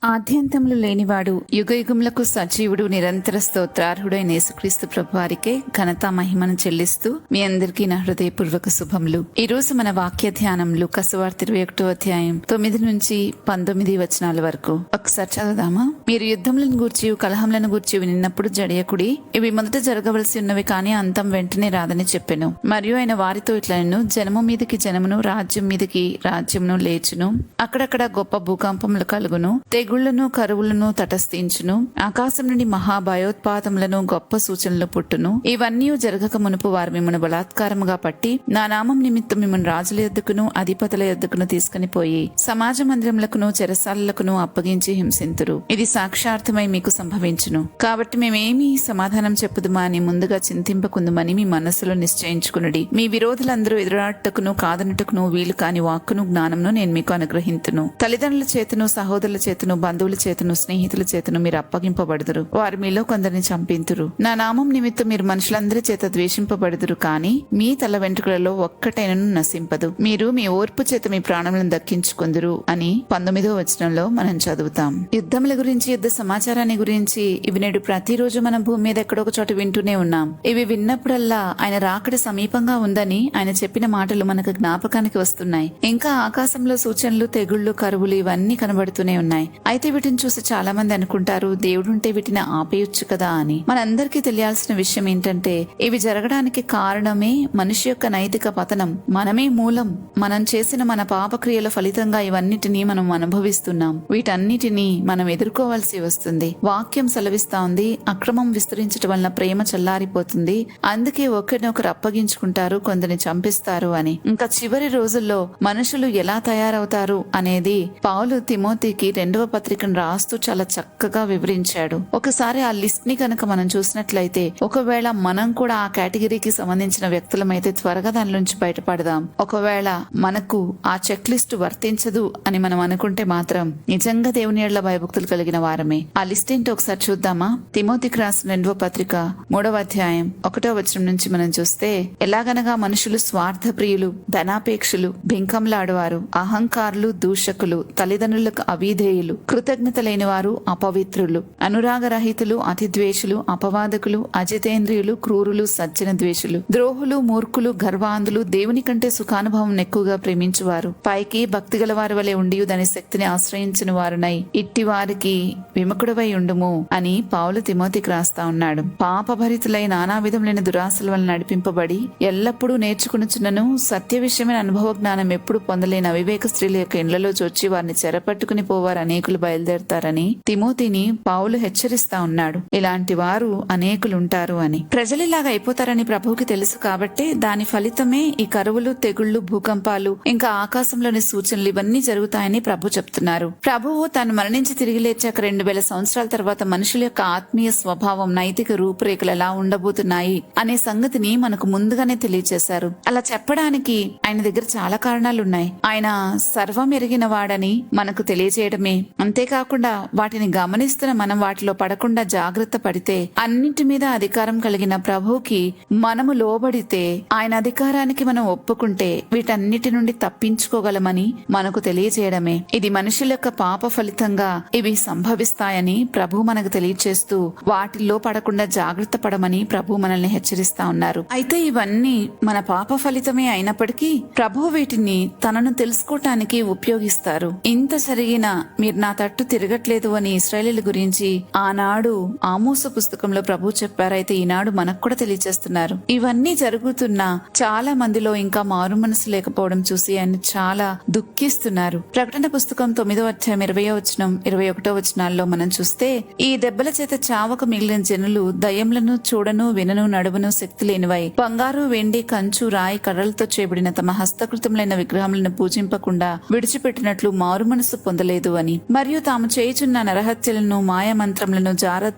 ఆద్యంతములు లేనివాడు యుగయుగములకు సజీవుడు నిరంతర స్తోత్రార్హుడైన యేసుక్రీస్తు ప్రభువారికే ఘనత మహిమను చెల్లిస్తూ మీ అందరికీ నా హృదయపూర్వక శుభములు. ఈ రోజు మన వాక్య ధ్యానం లూకా సువార్త 21వ అధ్యాయం 9 నుంచి 19 వచనాల వరకు ఒకసారి చదువుదామా. మీరు యుద్ధములను గూర్చి కలహములను గూర్చి వినినప్పుడు జడియకుడి, ఇవి మొదట జరగవలసి ఉన్నవి కానీ అంతం వెంటనే రాదని చెప్పెను. మరియు ఆయన వారితో ఇట్లనెను, జనము మీదకి జనమును, రాజ్యం మీదకి రాజ్యమును లేచును, అక్కడక్కడ గొప్ప భూకంపములు కలుగును, తెగుళ్లను కరువులను తటస్థించును, ఆకాశం నుండి మహాభయోత్పాతములను గొప్ప సూచనలు పుట్టును. ఇవన్నీ జరగక మునుపు వారు మిమ్మల్ని బలాత్కారముగా పట్టి నా నామం నిమిత్తం మిమ్మల్ని రాజుల యొద్దకును అధిపతుల యొద్దకును తీసుకుని పోయి సమాజ మందిరములకును చెరసాలలకును అప్పగించి హింసింతురు. ఇది సాక్షార్థమై మీకు సంభవించును. కాబట్టి మేమేమి సమాధానం చెప్పుదుమా అని ముందుగా చింతింపకుందుమని మీ మనస్సులో నిశ్చయించుకునుడి. మీ విరోధులందరూ ఎదురాటకును కాదనటకును వీలు కాని వాక్కును జ్ఞానమును నేను మీకు అనుగ్రహింతును. తల్లిదండ్రుల చేతను సహోదరుల చేతను బంధువుల చేతను స్నేహితుల చేతను మీరు అప్పగింపబడుదురు. వారు మీలో కొందరిని చంపింతురు. నా నామం నిమిత్తం మీరు మనుషులందరి చేత ద్వేషింపబడుదురు, కానీ మీ తల వెంట్రుకలలో ఒక్కటైనను నశింపదు. మీరు మీ ఓర్పు చేత మీ ప్రాణములను దక్కించుకుందురు అని 19వ వచనంలో మనం చదువుతాం. యుద్ధముల గురించి, యుద్ధ సమాచారాన్ని గురించి ఇవి నేడు ప్రతిరోజు మనం భూమి మీద ఎక్కడొక చోట వింటూనే ఉన్నాం. ఇవి విన్నప్పుడల్లా ఆయన రాకడ సమీపంగా ఉందని ఆయన చెప్పిన మాటలు మనకు జ్ఞాపకానికి వస్తున్నాయి. ఇంకా ఆకాశంలో సూచనలు, తెగుళ్లు, కరువులు ఇవన్నీ కనబడుతూనే ఉన్నాయి. అయితే వీటిని చూసి చాలా మంది అనుకుంటారు, దేవుడుంటే వీటిని ఆపేయొచ్చు కదా అని. మనందరికీ తెలియాల్సిన విషయం ఏంటంటే, ఇవి జరగడానికి కారణమే మనిషి యొక్క నైతిక పతనం. మనమే మూలం. మనం చేసిన మన పాపక్రియల ఫలితంగా ఇవన్నిటినీ మనం అనుభవిస్తున్నాం. వీటన్నిటినీ మనం ఎదుర్కోవాల్సి వస్తుంది. వాక్యం సెలవిస్తా ఉంది, అక్రమం విస్తరించడం వలన ప్రేమ చల్లారిపోతుంది, అందుకే ఒకరినొకరు అప్పగించుకుంటారు, కొందరిని చంపిస్తారు అని. ఇంకా చివరి రోజుల్లో మనుషులు ఎలా తయారవుతారు అనేది పౌలు తిమోతికి 2వ పత్రికను రాస్తూ చాలా చక్కగా వివరించాడు. ఒకసారి ఆ లిస్ట్ ని కనుక మనం చూసినట్లయితే, ఒకవేళ మనం కూడా ఆ కేటగిరీకి సంబంధించిన వ్యక్తులమైతే త్వరగా దాని నుంచి బయటపడదాం. ఒకవేళ మనకు ఆ చెక్ లిస్ట్ వర్తించదు అని మనం అనుకుంటే మాత్రం నిజంగా దేవుని యెడల భయభక్తులు కలిగిన వారమే. ఆ లిస్ట్ ఏంటో ఒకసారి చూద్దామా. తిమోతికి రాసిన 2వ పత్రిక 3వ అధ్యాయం 1వ వచనం నుంచి మనం చూస్తే, ఎలాగనగా మనుషులు స్వార్థ ప్రియులు, ధనాపేక్షులు, బింకంలాడువారు, అహంకారులు, దూషకులు, తల్లిదండ్రులకు అవిధేయులు, కృతజ్ఞత లేని వారు, అపవిత్రులు, అనురాగరహితులు, అతిద్వేషులు, అపవాదకులు, అజితేంద్రియులు, క్రూరులు, సజ్జన ద్వేషులు, ద్రోహులు, మూర్ఖులు, గర్వాంధులు, దేవుని కంటే సుఖానుభవం ఎక్కువగా ప్రేమించువారు, పైకి భక్తి గల వారి వలె ఉండి దాని శక్తిని ఆశ్రయించిన వారునై ఇట్టి వారికి విముఖుడవై ఉండుము అని పౌలు తిమోతికి రాస్తా ఉన్నాడు. పాపభరితులై నానా విధములైన దురాశల వలన నడిపింపబడి ఎల్లప్పుడూ నేర్చుకునుచున్నను సత్య విషయమైన అనుభవ జ్ఞానం ఎప్పుడు పొందలేని అవివేక స్త్రీల యొక్క ఇండ్లలో చొచ్చి వారిని చెరపట్టుకుని పోవారు అనేకులు బయలుదేరతారని తిమోతిని పౌలు హెచ్చరిస్తా ఉన్నాడు. ఇలాంటి వారు అనేకులు ఉంటారు అని. ప్రజలు ఇలాగా అయిపోతారని ప్రభువుకి తెలుసు కాబట్టి దాని ఫలితమే ఈ కరువులు, తెగుళ్లు, భూకంపాలు, ఇంకా ఆకాశంలోని సూచనలు ఇవన్నీ జరుగుతాయని ప్రభు చెప్తున్నారు. ప్రభువు తాను మరణించి తిరిగి లేచాక 2000 సంవత్సరాల తర్వాత మనుషుల యొక్క ఆత్మీయ స్వభావం, నైతిక రూపురేఖలు ఎలా ఉండబోతున్నాయి అనే సంగతిని మనకు ముందుగానే తెలియజేశారు. అలా చెప్పడానికి ఆయన దగ్గర చాలా కారణాలున్నాయి. ఆయన సర్వం ఎరిగిన వాడని మనకు తెలియజేయడమే అంతేకాకుండా వాటిని గమనిస్తున్న మనం వాటిలో పడకుండా జాగ్రత్త పడితే, అన్నింటి మీద అధికారం కలిగిన ప్రభువుకి మనము లోబడితే, ఆయన అధికారానికి మనం ఒప్పుకుంటే వీటన్నిటి నుండి తప్పించుకోగలమని మనకు తెలియజేయడమే. ఇది మనుషుల యొక్క పాప ఫలితంగా ఇవి సంభవిస్తాయని ప్రభు మనకు తెలియచేస్తూ వాటిల్లో పడకుండా జాగ్రత్త పడమని ప్రభు మనల్ని హెచ్చరిస్తా ఉన్నారు. అయితే ఇవన్నీ మన పాప ఫలితమే అయినప్పటికీ ప్రభు వీటిని తనను తెలుసుకోవటానికి ఉపయోగిస్తారు. ఇంత జరిగినా మీరు నా తట్టు తిరగట్లేదు అని ఇశ్రాయేలీయుల గురించి ఆనాడు ఆమోసు పుస్తకంలో ప్రభు చెప్పారైతే ఈనాడు మనకు కూడా తెలియజేస్తున్నారు. ఇవన్నీ జరుగుతున్నా చాలా మందిలో ఇంకా మారు మనసు లేకపోవడం చూసి ఆయన చాలా దుఃఖిస్తున్నారు. ప్రకటన పుస్తకం 9వ అధ్యాయం 20వ వచనం 21వ వచనాల్లో మనం చూస్తే, ఈ దెబ్బల చేత చావక మిగిలిన జనులు దయ్యములను చూడను, వినను, నడువను శక్తి లేనివై బంగారు, వెండి, కంచు, రాయి, కర్రలతో చేయబడిన తమ హస్తకృతములైన విగ్రహములను పూజింపకుండా విడిచిపెట్టినట్లు మారు మనసు పొందలేదు అని, మరియు తాము చేయుచున్న నరహత్యలను, మాయమంత్రములను,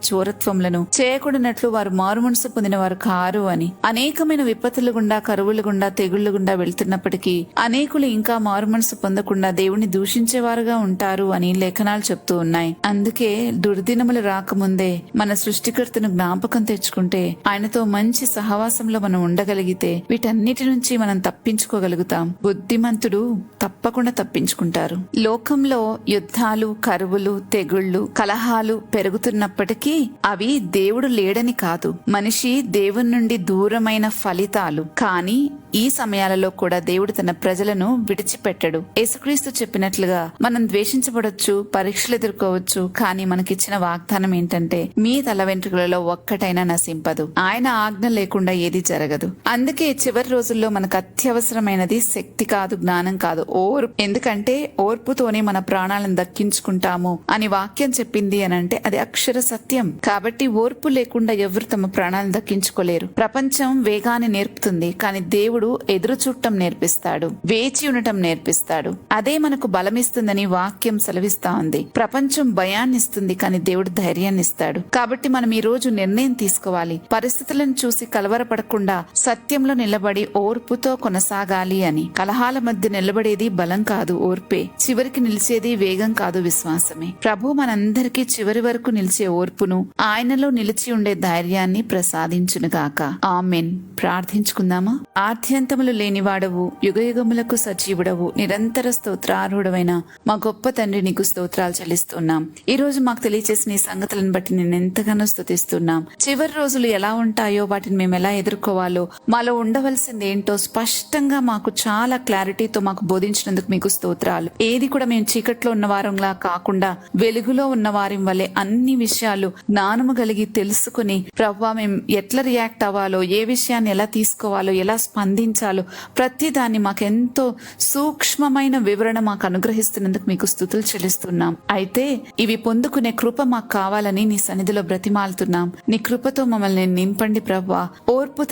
చోరత్వములను చేయకూడనట్లు వారు మారుమనసు పొందిన వారు కారు అని. అనేకమైన విపత్తుల గుండా, కరువుల గుండా, తెగుళ్ల గుండా వెళ్తున్నప్పటికీ అనేకులు ఇంకా మారుమనసు పొందకుండా దేవుణ్ణి దూషించేవారుగా ఉంటారు అని లేఖనాలు చెప్తూ ఉన్నాయి. అందుకే దుర్దినములు రాకముందే మన సృష్టికర్తను జ్ఞాపకం తెచ్చుకుంటే, ఆయనతో మంచి సహవాసంలో మనం ఉండగలిగితే వీటన్నిటి నుంచి మనం తప్పించుకోగలుగుతాం. బుద్ధిమంతుడు తప్పకుండా తప్పించుకుంటారు. లోకంలో యుద్ధాలు, కరువులు, తెగుళ్లు, కలహాలు పెరుగుతున్నప్పటికీ అవి దేవుడు లేడని కాదు, మనిషి దేవుని నుండి దూరమైన ఫలితాలు. కానీ ఈ సమయాలలో కూడా దేవుడు తన ప్రజలను విడిచిపెట్టడు. యేసుక్రీస్తు చెప్పినట్లుగా మనం ద్వేషించబడొచ్చు, పరీక్షలు ఎదుర్కోవచ్చు, కానీ మనకిచ్చిన వాగ్దానం ఏంటంటే మీ తల వెంట్రుకలలో ఒక్కటైనా నశింపదు. ఆయన ఆజ్ఞ లేకుండా ఏది జరగదు. అందుకే చివరి రోజుల్లో మనకు అత్యవసరమైనది శక్తి కాదు, జ్ఞానం కాదు, ఓర్పు. ఎందుకంటే ఓర్పుతోనే మన ప్రాణాలను దక్కించుకుంటాము అని వాక్యం చెప్పింది అని అంటే అది అక్షర సత్యం. కాబట్టి ఓర్పు లేకుండా ఎవరు తమ ప్రాణాలను దక్కించుకోలేరు. ప్రపంచం వేగాన్ని నేర్పుతుంది, కానీ దేవుడు ఎదురు చూడటం నేర్పిస్తాడు, వేచి ఉండటం నేర్పిస్తాడు. అదే మనకు బలమిస్తుందని వాక్యం సెలవిస్తా ఉంది. ప్రపంచం భయాన్ని ఇస్తుంది, కానీ దేవుడు ధైర్యాన్ని ఇస్తాడు. కాబట్టి మనం ఈ రోజు నిర్ణయం తీసుకోవాలి, పరిస్థితులను చూసి కలవరపడకుండా సత్యంలో నిలబడి ఓర్పుతో కొనసాగాలి అని. కలహాల మధ్య నిలబడేది బలం కాదు, ఓర్పే. చివరికి నిలిచేది వేగం కాదు, విశ్వాసమే. ప్రభు మనందరికీ చివరి వరకు నిలిచే ఓర్పును, ఆయనలో నిలిచి ఉండే ధైర్యాన్ని ప్రసాదించునుగాక. ఆమెన్. ప్రార్థించుకుందామా. ఆద్యంతములు లేనివాడవు, యుగయుగములకు సజీవుడవు, నిరంతర స్తోత్రార్హుడవైన మా గొప్ప తండ్రి, నీకు స్తోత్రాలు చెల్లిస్తున్నాం. ఈ రోజు మాకు తెలియచేసిన ఈ సంగతులను బట్టి నేను ఎంతగానో స్తుతిస్తున్నాం. చివరి రోజులు ఎలా ఉంటాయో, వాటిని మేము ఎలా ఎదుర్కోవాలో, మాలో ఉండవలసింది ఏంటో స్పష్టంగా మాకు చాలా క్లారిటీతో మాకు బోధించినందుకు మీకు స్తోత్రాలు. ఏది కూడా మేము చీకట్లో ఉన్న వారంలా కాకుండా వెలుగులో ఉన్న వారి వల్లే అన్ని విషయాలు జ్ఞానము కలిగి తెలుసుకుని ప్రవ్వా మేము ఎట్లా రియాక్ట్ అవ్వాలో, ఏ విషయాన్ని ఎలా తీసుకోవాలో, ఎలా స్పందించాలో ప్రతి దాన్ని మాకెంతో సూక్ష్మమైన వివరణ మాకు అనుగ్రహిస్తున్నందుకు మీకు స్తుతులు చెల్లిస్తున్నాం. అయితే ఇవి పొందుకునే కృప మాకు కావాలని నీ సన్నిధిలో బ్రతిమాలుతున్నాం. నీ కృపతో మమ్మల్ని నింపండి ప్రభువా. ఓర్పు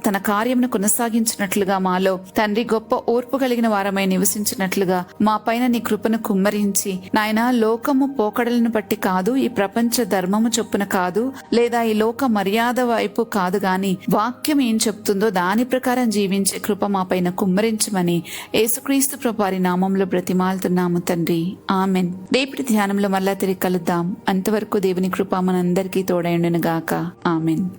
తన కార్యమును కొనసాగించినట్లుగా మాలో తండ్రి గొప్ప ఓర్పు కలిగిన వారమై నివసించినట్లుగా మా పైన నీ కృపను కుమ్మరించి నాయనా, లోకము పోకడలను బట్టి కాదు, ఈ ప్రపంచ ధర్మము చొప్పున కాదు, లేదా ఈ లోక మర్యాద వైపు కాదు, గాని వాక్యం ఏం చెప్తుందో దాని ప్రకారం జీవించే కృప మా పైన కుమ్మరించమని యేసుక్రీస్తు ప్రభు వారి నామంలో బ్రతిమాలుతున్నాము తండ్రి. ఆమెన్. రేపటి ధ్యానంలో మళ్ళా తిరిగి కలుద్దాం. అంతవరకు దేవుని కృప మనందరికీ తోడైండును గాక. ఆమెన్.